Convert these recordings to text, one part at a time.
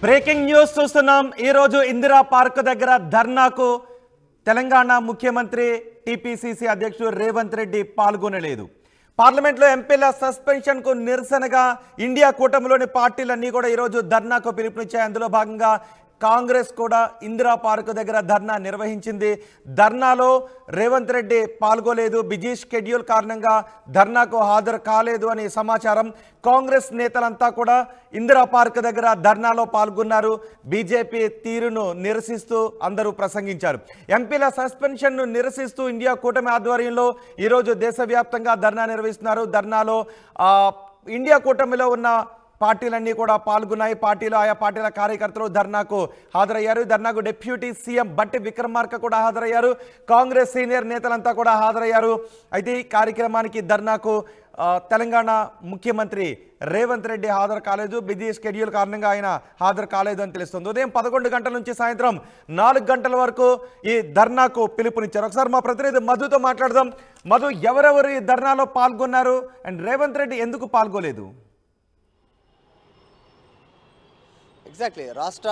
Breaking news చూస్తున్నాం। ఈ రోజు ఇందిరా పార్క్ దగ్గర ధర్నాకు తెలంగాణ ముఖ్యమంత్రి టీపీసీసీ అధ్యక్షుడు రేవంత్ రెడ్డి పాల్గొనలేదు। పార్లమెంట్లో ఎంపీల సస్పెన్షన్ కు నిరసనగా ఇండియా కూటమిలోని పార్టీలన్నీ కూడా ఈ రోజు ధర్నాకు పిలుపునిచ్చాయి। అందులో భాగంగా కాంగ్రెస్ కూడా ఇందిరా పార్క్ దగ్గర ధర్నా నిర్వహించింది। ధర్నాలో రేవంత్ రెడ్డి పాల్గొలేదు, బిజీ షెడ్యూల్ కారణంగా ధర్నాకు హాజరు కాలేదు అని సమాచారం। కాంగ్రెస్ నేతలంతా కూడా ఇందిరా పార్క్ దగ్గర ధర్నాలో పాల్గొన్నారు। బీజేపీ తీరును నిరసిస్తూ అందరూ ప్రసంగించారు। ఎంపీల సస్పెన్షన్ను నిరసిస్తూ ఇండియా కూటమి ఆధ్వర్యంలో ఈరోజు దేశవ్యాప్తంగా ధర్నా నిర్వహిస్తున్నారు। ధర్నాలో ఇండియా కూటమిలో ఉన్న పార్టీలన్నీ కూడా పాల్గొన్నాయి। ఆయా పార్టీల కార్యకర్తలు ధర్నాకు హాజరయ్యారు। ధర్నాకు డిప్యూటీ సీఎం బట్టి విక్రమార్క కూడా హాజరయ్యారు। కాంగ్రెస్ సీనియర్ నేతలంతా కూడా హాజరయ్యారు। అయితే ఈ కార్యక్రమానికి ధర్నాకు తెలంగాణ ముఖ్యమంత్రి రేవంత్ రెడ్డి హాజరు కాలేదు, బిజీ షెడ్యూల్ కారణంగా ఆయన హాజరు కాలేదు అని తెలుస్తుంది। ఉదయం 11 గంటల నుంచి సాయంత్రం 4 గంటల వరకు ఈ ధర్నాకు పిలుపునిచ్చారు। ఒకసారి మా ప్రతినిధి మధుతో మాట్లాడదాం। మధు, ఎవరెవరు ఈ ధర్నాలో పాల్గొన్నారు అండ్ రేవంత్ రెడ్డి ఎందుకు పాల్గొలేదు? ఎగ్జాక్ట్లీ రాష్ట్ర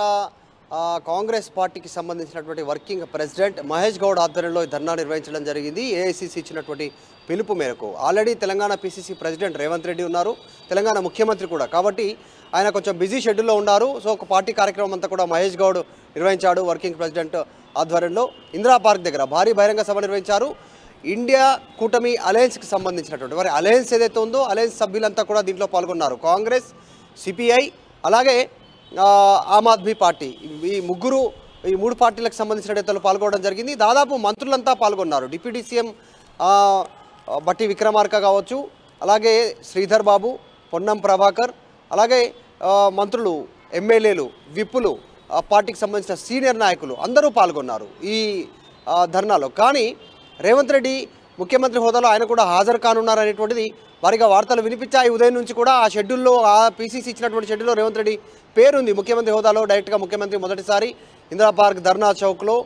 కాంగ్రెస్ పార్టీకి సంబంధించినటువంటి వర్కింగ్ ప్రెసిడెంట్ మహేష్ గౌడ్ ఆధ్వర్యంలో ధర్నా నిర్వహించడం జరిగింది। ఏఐసీసీ ఇచ్చినటువంటి పిలుపు మేరకు already Telangana PCC president Revanth Reddy ఉన్నారు, తెలంగాణ ముఖ్యమంత్రి కూడా, కాబట్టి ఆయన కొంచెం బిజీ షెడ్యూల్లో ఉన్నారు। సో ఒక పార్టీ కార్యక్రమం అంతా కూడా మహేష్ గౌడ్ నిర్వహించాడు। వర్కింగ్ ప్రెసిడెంట్ ఆధ్వర్యంలో ఇందిరా పార్క్ దగ్గర భారీ బహిరంగ సభ నిర్వహించారు। ఇండియా కూటమి అలయన్స్కి సంబంధించినటువంటి వారి అలయన్స్ ఏదైతే ఉందో అలయన్స్ సభ్యులంతా కూడా దీంట్లో పాల్గొన్నారు। కాంగ్రెస్, సిపిఐ, అలాగే ఆమ్ ఆద్మీ పార్టీ, ఈ మూడు పార్టీలకు సంబంధించిన నేతలు పాల్గొనడం జరిగింది। దాదాపు మంత్రులంతా పాల్గొన్నారు। డిప్యూటీ సీఎం బట్టి విక్రమార్క కావచ్చు, అలాగే శ్రీధర్ బాబు, పొన్నం ప్రభాకర్, అలాగే మంత్రులు, ఎమ్మెల్యేలు, విప్పులు, పార్టీకి సంబంధించిన సీనియర్ నాయకులు అందరూ పాల్గొన్నారు ఈ ధర్నాలో। కానీ రేవంత్ రెడ్డి ముఖ్యమంత్రి హోదాలో ఆయన కూడా హాజరు కానున్నారు అనేటువంటిది వారిగా వార్తలు వినిపించాయి। ఉదయం నుంచి కూడా ఆ షెడ్యూల్లో, ఆ పీసీసీ ఇచ్చినటువంటి షెడ్యూల్లో రేవంత్ రెడ్డి పేరుంది ముఖ్యమంత్రి హోదాలో। డైరెక్ట్గా ముఖ్యమంత్రి మొదటిసారి ఇందిరా పార్క్ ధర్నా చౌక్లో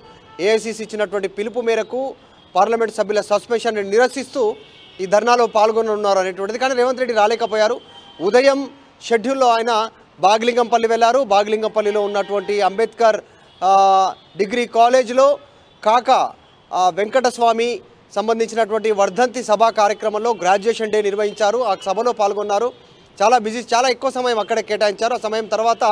ఏఐసీసీ ఇచ్చినటువంటి పిలుపు మేరకు పార్లమెంట్ సభ్యుల సస్పెన్షన్ నిరసిస్తూ ఈ ధర్నాలో పాల్గొనున్నారు అనేటువంటిది। కానీ రేవంత్ రెడ్డి రాలేకపోయారు। ఉదయం షెడ్యూల్లో ఆయన బాగ్లింగంపల్లి వెళ్ళారు। బాగ్లింగంపల్లిలో ఉన్నటువంటి అంబేద్కర్ డిగ్రీ కాలేజీలో కాకా వెంకటస్వామి సంబంధించినటువంటి వర్ధంతి సభా కార్యక్రమంలో గ్రాడ్యుయేషన్ డే నిర్వహించారు। ఆ సభలో పాల్గొన్నారు। చాలా ఎక్కువ సమయం అక్కడే కేటాయించారు। ఆ సమయం తర్వాత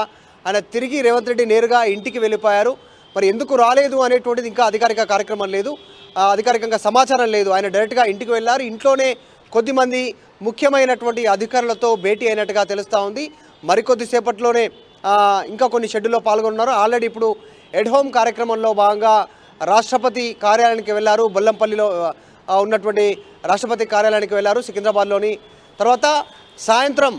ఆయన తిరిగి రేవంత్ రెడ్డి నేరుగా ఇంటికి వెళ్ళిపోయారు। మరి ఎందుకు రాలేదు అనేటువంటిది ఇంకా అధికారిక కార్యక్రమం లేదు, అధికారికంగా సమాచారం లేదు। ఆయన డైరెక్ట్గా ఇంటికి వెళ్ళారు। ఇంట్లోనే కొద్దిమంది ముఖ్యమైనటువంటి అధికారులతో భేటీ అయినట్టుగా తెలుస్తూ ఉంది। మరికొద్దిసేపట్లోనే ఇంకా కొన్ని షెడ్యూల్లో పాల్గొన్నారు। ఆల్రెడీ ఇప్పుడు ఎట్ హోమ్ కార్యక్రమంలో భాగంగా రాష్ట్రపతి కార్యాలయానికి వెళ్ళారు। బొల్లంపల్లిలో ఉన్నటువంటి రాష్ట్రపతి కార్యాలయానికి వెళ్ళారు సికింద్రాబాద్లోని। తర్వాత సాయంత్రం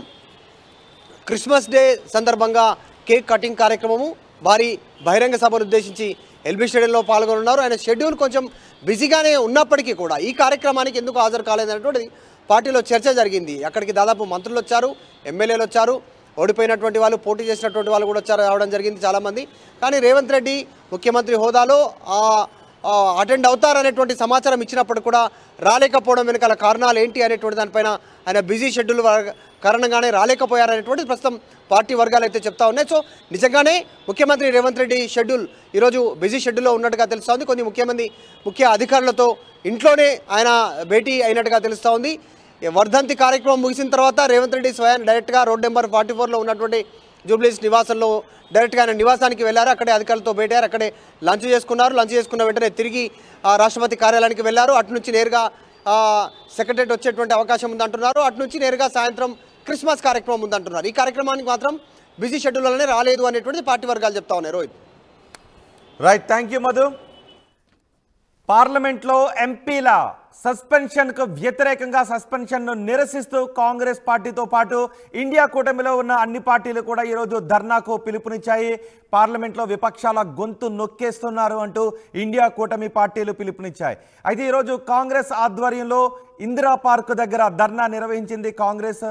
క్రిస్మస్ డే సందర్భంగా కేక్ కటింగ్ కార్యక్రమము, భారీ బహిరంగ సభను ఉద్దేశించి ఎల్బీ స్టేడియంలో పాల్గొనున్నారు। ఆయన షెడ్యూల్ కొంచెం బిజీగానే ఉన్నప్పటికీ కూడా ఈ కార్యక్రమానికి ఎందుకు హాజరు కాలేదనేటువంటిది పార్టీలో చర్చ జరిగింది। అక్కడికి దాదాపు మంత్రులు వచ్చారు, ఎమ్మెల్యేలు వచ్చారు, ఓడిపోయినటువంటి వాళ్ళు, పోటీ చేసినటువంటి వాళ్ళు కూడా రావడం జరిగింది చాలామంది। కానీ రేవంత్ రెడ్డి ముఖ్యమంత్రి హోదాలో అటెండ్ అవుతారనేటువంటి సమాచారం ఇచ్చినప్పుడు కూడా రాలేకపోవడం వెనకాల కారణాలు ఏంటి అనేటువంటి దానిపైన ఆయన బిజీ షెడ్యూల్ కారణంగానే రాలేకపోయారనేటువంటిది ప్రస్తుతం పార్టీ వర్గాలు అయితే చెప్తా ఉన్నాయి। సో నిజంగానే ముఖ్యమంత్రి రేవంత్ రెడ్డి షెడ్యూల్ ఈరోజు బిజీ షెడ్యూల్లో ఉన్నట్టుగా తెలుస్తూ ఉంది। కొన్ని ముఖ్య అధికారులతో ఇంట్లోనే ఆయన భేటీ అయినట్టుగా తెలుస్తూ ఉంది। వర్ధంతి కార్యక్రమం ముగిసిన తర్వాత రేవంత్ రెడ్డి స్వయాన్ని డైరెక్ట్గా రోడ్ నెంబర్ 44లో ఉన్నటువంటి జూబ్లీస్ నివాసంలో డైరెక్ట్గా ఆయన నివాసానికి వెళ్ళారు। అక్కడే అధికారులతో భేటారు, అక్కడే లంచ్ చేసుకున్నారు। లంచ్ చేసుకున్న వెంటనే తిరిగి రాష్ట్రపతి కార్యాలయానికి వెళ్ళారు। అటు నుంచి నేరుగా సెక్రటరేట్ వచ్చేటువంటి అవకాశం ఉందంటున్నారు। అటు నుంచి నేరుగా సాయంత్రం క్రిస్మస్ కార్యక్రమం ఉందంటున్నారు। ఈ కార్యక్రమానికి మాత్రం బిజీ షెడ్యూల్లోనే రాలేదు అనేటువంటిది పార్టీ వర్గాలు చెప్తా ఉన్నాయి। Rohit, right, thank you Madhu. పార్లమెంట్లో ఎంపీల సస్పెన్షన్కు వ్యతిరేకంగా సస్పెన్షన్ను నిరసిస్తూ కాంగ్రెస్ పార్టీతో పాటు ఇండియా కూటమిలో ఉన్న అన్ని పార్టీలు కూడా ఈరోజు ధర్నాకు పిలుపునిచ్చాయి। పార్లమెంట్లో విపక్షాల గొంతు నొక్కేస్తున్నారు అంటూ ఇండియా కూటమి పార్టీలు పిలుపునిచ్చాయి। అయితే ఈరోజు కాంగ్రెస్ ఆధ్వర్యంలో ఇందిరా పార్క్ దగ్గర ధర్నా నిర్వహించింది కాంగ్రెస్।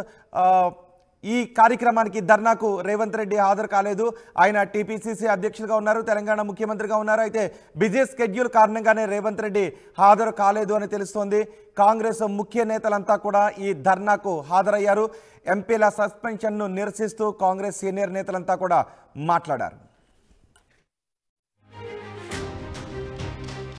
ఈ కార్యక్రమానికి ధర్నాకు రేవంత్ రెడ్డి హాజరు కాలేదు. ఆయన టీపీసీసీ అధ్యక్షులుగా ఉన్నారు, తెలంగాణ ముఖ్యమంత్రిగా ఉన్నారు. అయితే బిజీ స్కెడ్యూల్ కారణంగానే రేవంత్ రెడ్డి హాజరు కాలేదు అని తెలుస్తోంది. కాంగ్రెస్ ముఖ్య నేతలంతా కూడా ఈ ధర్నాకు హాజరయ్యారు. ఎంపీల సస్పెన్షన్ను నిరసిస్తూ కాంగ్రెస్ సీనియర్ నేతలంతా కూడా మాట్లాడారు.